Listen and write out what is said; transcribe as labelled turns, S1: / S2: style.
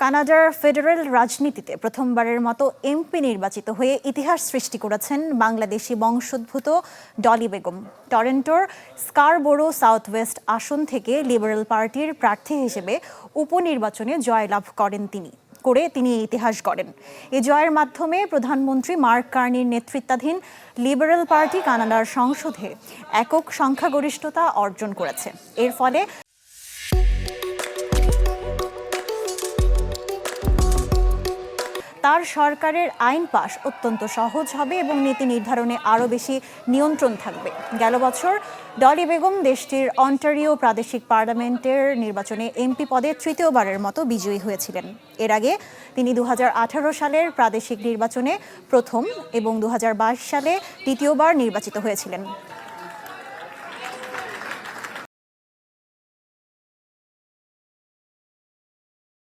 S1: কানাডার ফেডারেল রাজনীতিতে প্রথমবারের মতো এমপি নির্বাচিত হয়ে ইতিহাস সৃষ্টি করেছেন বাংলাদেশি বংশোদ্ভূত ডলি বেগম। টরন্টোর স্কারবোরো সাউথ ওয়েস্ট আসন থেকে লিবারেল পার্টির প্রার্থী হিসেবে উপনির্বাচনে জয়লাভ করেন তিনি ইতিহাস গড়েন। এই জয়ের মাধ্যমে প্রধানমন্ত্রী মার্ক কার্নির নেতৃত্বাধীন লিবারেল পার্টি কানাডার সংসদে একক সংখ্যাগরিষ্ঠতা অর্জন করেছে। এর ফলে তার সরকারের আইন পাশ অত্যন্ত সহজ হবে এবং নীতি নির্ধারণে আরও বেশি নিয়ন্ত্রণ থাকবে। গেল বছর ডলি বেগম দেশটির অন্টারিও প্রাদেশিক পার্লামেন্টের নির্বাচনে এমপি পদে তৃতীয়বারের মতো বিজয়ী হয়েছিলেন। এর আগে তিনি 2018 সালের প্রাদেশিক নির্বাচনে প্রথম এবং 2022 সালে দ্বিতীয়বার নির্বাচিত হয়েছিলেন।